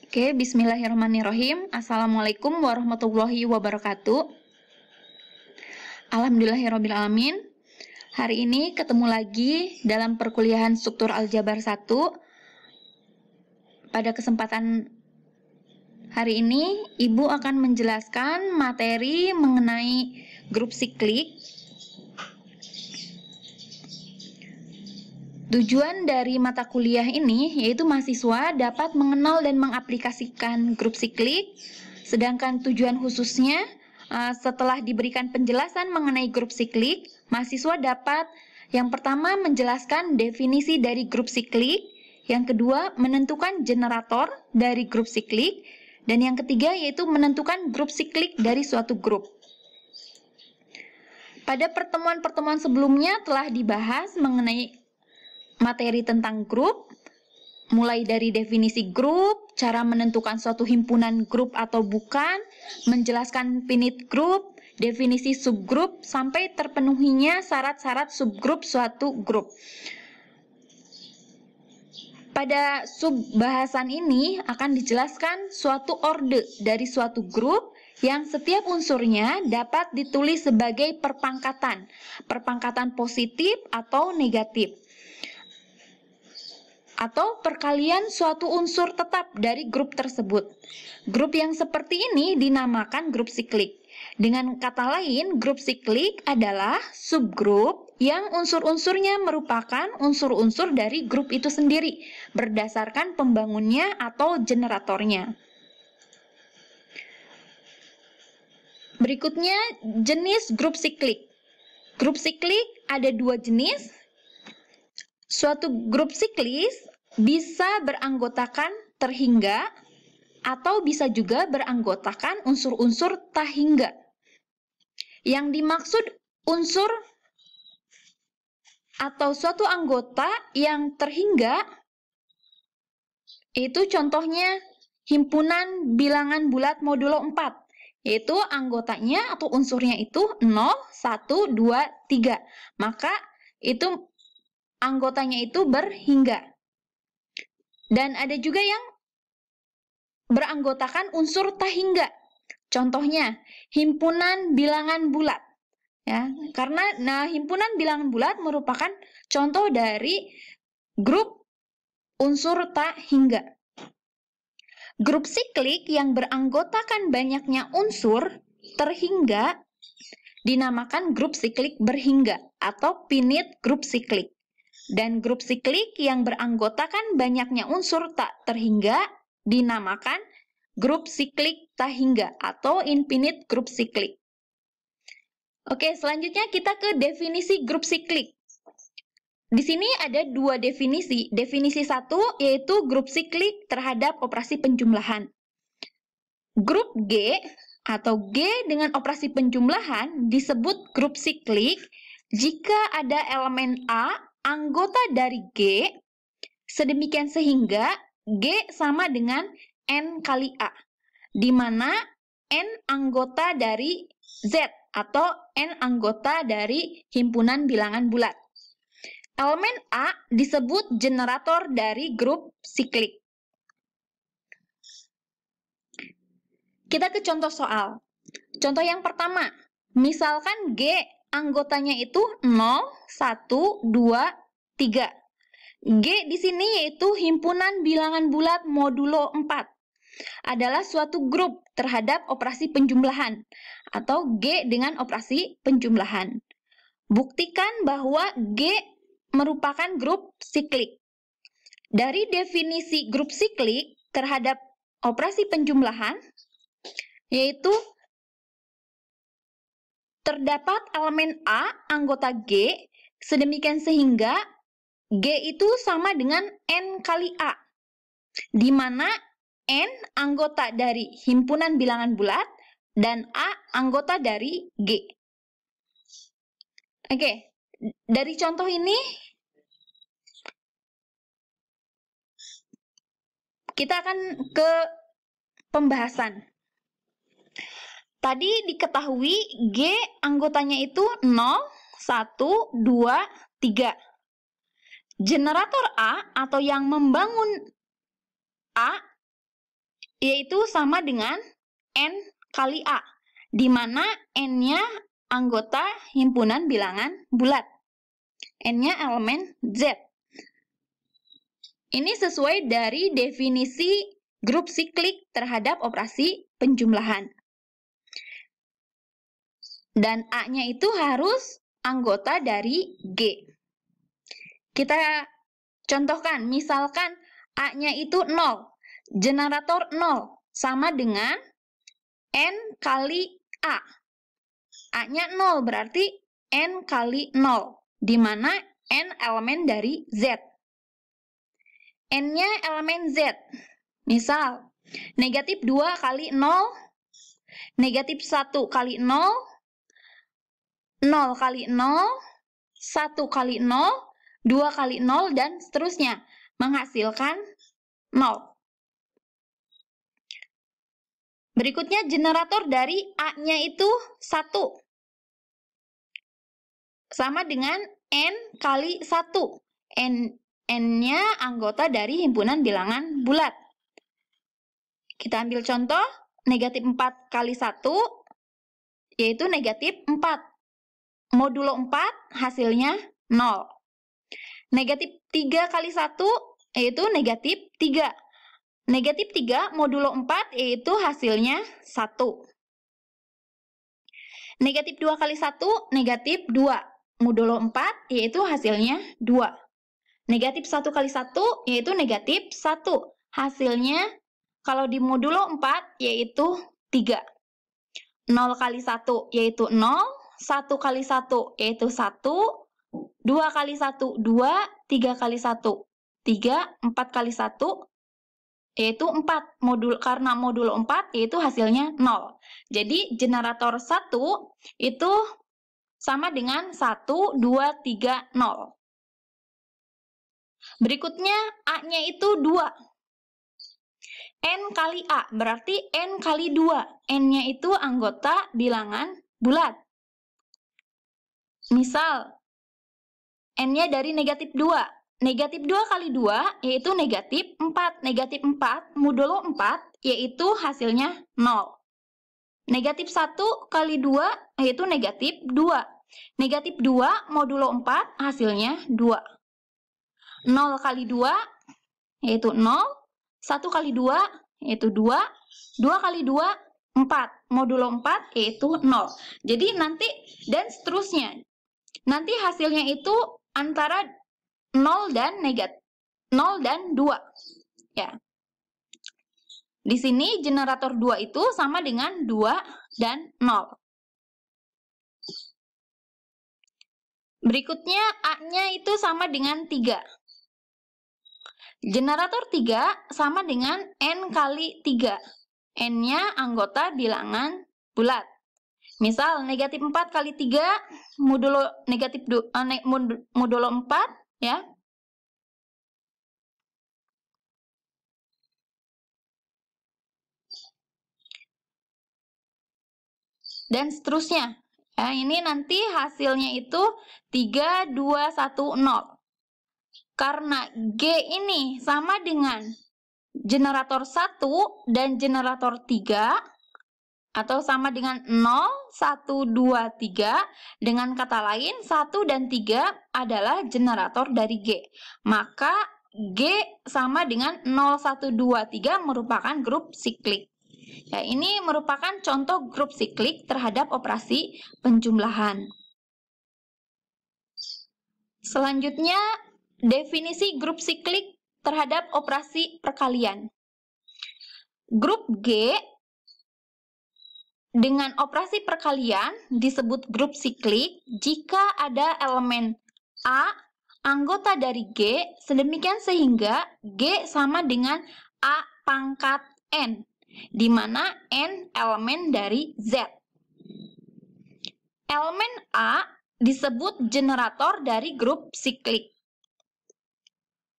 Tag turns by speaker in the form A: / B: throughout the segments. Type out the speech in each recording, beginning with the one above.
A: Oke, bismillahirrahmanirrahim. Assalamualaikum warahmatullahi wabarakatuh. Alhamdulillahirrabbilalamin. Hari ini ketemu lagi dalam perkuliahan struktur aljabar 1. Pada kesempatan hari ini, Ibu akan menjelaskan materi mengenai grup siklik. Tujuan dari mata kuliah ini yaitu mahasiswa dapat mengenal dan mengaplikasikan grup siklik, sedangkan tujuan khususnya setelah diberikan penjelasan mengenai grup siklik, mahasiswa dapat yang pertama menjelaskan definisi dari grup siklik, yang kedua menentukan generator dari grup siklik, dan yang ketiga yaitu menentukan grup siklik dari suatu grup. Pada pertemuan-pertemuan sebelumnya telah dibahas mengenai materi tentang grup, mulai dari definisi grup, cara menentukan suatu himpunan grup atau bukan, menjelaskan finite group, definisi subgrup, sampai terpenuhinya syarat-syarat subgrup suatu grup. Pada subbahasan ini akan dijelaskan suatu orde dari suatu grup yang setiap unsurnya dapat ditulis sebagai perpangkatan positif atau negatif, atau perkalian suatu unsur tetap dari grup tersebut. Grup yang seperti ini dinamakan grup siklik. Dengan kata lain, grup siklik adalah subgrup yang unsur-unsurnya merupakan unsur-unsur dari grup itu sendiri, berdasarkan pembangunnya atau generatornya. Berikutnya, jenis grup siklik. Grup siklik ada dua jenis. Suatu grup siklik bisa beranggotakan terhingga atau bisa juga beranggotakan unsur-unsur tahingga. Yang dimaksud unsur atau suatu anggota yang terhingga itu contohnya himpunan bilangan bulat modulo 4, yaitu anggotanya atau unsurnya itu 0, 1, 2, 3. Maka itu anggotanya itu berhingga. Dan ada juga yang beranggotakan unsur tahingga. Contohnya, himpunan bilangan bulat. Ya, karena himpunan bilangan bulat merupakan contoh dari grup unsur tahingga. Grup siklik yang beranggotakan banyaknya unsur terhingga dinamakan grup siklik berhingga atau finite grup siklik. Dan grup siklik yang beranggotakan banyaknya unsur tak terhingga dinamakan grup siklik tahingga atau infinite grup siklik. Oke, selanjutnya kita ke definisi grup siklik. Di sini ada dua definisi. Definisi satu yaitu grup siklik terhadap operasi penjumlahan. Grup G atau G dengan operasi penjumlahan disebut grup siklik jika ada elemen A anggota dari G, sedemikian sehingga G sama dengan N kali A, di mana N anggota dari Z atau N anggota dari himpunan bilangan bulat. Elemen A disebut generator dari grup siklik. Kita ke contoh soal. Contoh yang pertama, misalkan G anggotanya itu 0, 1, 2, 3. G di sini yaitu himpunan bilangan bulat modulo 4. Adalah suatu grup terhadap operasi penjumlahan atau G dengan operasi penjumlahan. Buktikan bahwa G merupakan grup siklik. Dari definisi grup siklik terhadap operasi penjumlahan yaitu terdapat elemen A anggota G, sedemikian sehingga G itu sama dengan N kali A, di mana N anggota dari himpunan bilangan bulat dan A anggota dari G. Oke, dari contoh ini kita akan ke pembahasan. Tadi diketahui G anggotanya itu 0, 1, 2, 3. Generator A atau yang membangun A yaitu sama dengan N kali A, di mana N-nya anggota himpunan bilangan bulat. N-nya elemen Z. Ini sesuai dari definisi grup siklik terhadap operasi penjumlahan. Dan A-nya itu harus anggota dari G. Kita contohkan, misalkan A-nya itu 0, generator 0, sama dengan N kali A. A-nya 0, berarti N kali 0, di mana N elemen dari Z. N-nya elemen Z. Misal, negatif 2 kali 0, negatif 1 kali 0, 0 kali 0, 1 kali 0, 2 kali 0, dan seterusnya, menghasilkan 0. Berikutnya, generator dari A-nya itu 1. Sama dengan N kali 1. N-nya anggota dari himpunan bilangan bulat. Kita ambil contoh, negatif 4 kali 1, yaitu negatif 4. Modulo 4, hasilnya 0. Negatif 3 kali 1, yaitu negatif 3. Negatif 3 modulo 4, yaitu hasilnya 1. Negatif 2 kali 1, negatif 2. Modulo 4, yaitu hasilnya 2. Negatif 1 kali 1, yaitu negatif 1. Hasilnya, kalau di modulo 4, yaitu 3. 0 kali 1, yaitu 0. 1 kali 1, yaitu 1. 2 kali 1, 2. 3 kali 1, 3. 4 kali 1, yaitu 4. Karena modulo 4, yaitu hasilnya 0. Jadi, generator 1 itu sama dengan 1, 2, 3, 0. Berikutnya, A-nya itu 2. N kali A, berarti N kali 2. N-nya itu anggota bilangan bulat. Misal, N-nya dari negatif 2. Negatif 2 kali 2, yaitu negatif 4. Negatif 4, modulo 4, yaitu hasilnya 0. Negatif 1 kali 2, yaitu negatif 2. Negatif 2, modulo 4, hasilnya 2. 0 kali 2, yaitu 0. 1 kali 2, yaitu 2. 2 kali 2, 4. Modulo 4, yaitu 0. Jadi nanti, dan seterusnya. Nanti hasilnya itu antara 0 dan negatif. 0 dan 2. Ya. Di sini generator 2 itu sama dengan 2 dan 0. Berikutnya A-nya itu sama dengan 3. Generator 3 sama dengan N kali 3. N-nya anggota bilangan bulat. Misal, negatif 4 kali 3, modulo negatif modulo 4, ya. Dan seterusnya. Ya, ini nanti hasilnya itu 3, 2, 1, 0. Karena G ini sama dengan generator 1 dan generator 3, atau sama dengan 0, 1, 2, 3. Dengan kata lain, 1 dan 3 adalah generator dari G. Maka G sama dengan 0, 1, 2, 3 merupakan grup siklik. Ya, ini merupakan contoh grup siklik terhadap operasi penjumlahan. Selanjutnya, definisi grup siklik terhadap operasi perkalian. Grup G dengan operasi perkalian disebut grup siklik jika ada elemen A anggota dari G sedemikian sehingga G sama dengan A pangkat N, di mana N elemen dari Z. Elemen A disebut generator dari grup siklik.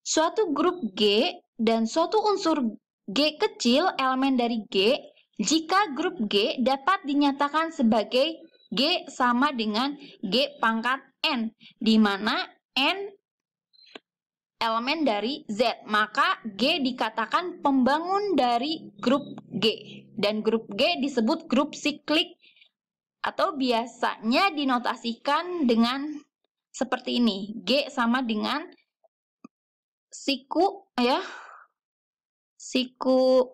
A: Suatu grup G dan suatu unsur G kecil elemen dari G jika grup G dapat dinyatakan sebagai G sama dengan G pangkat N, di mana N elemen dari Z, maka G dikatakan pembangun dari grup G. Dan grup G disebut grup siklik atau biasanya dinotasikan dengan seperti ini. G sama dengan siku ya. Siku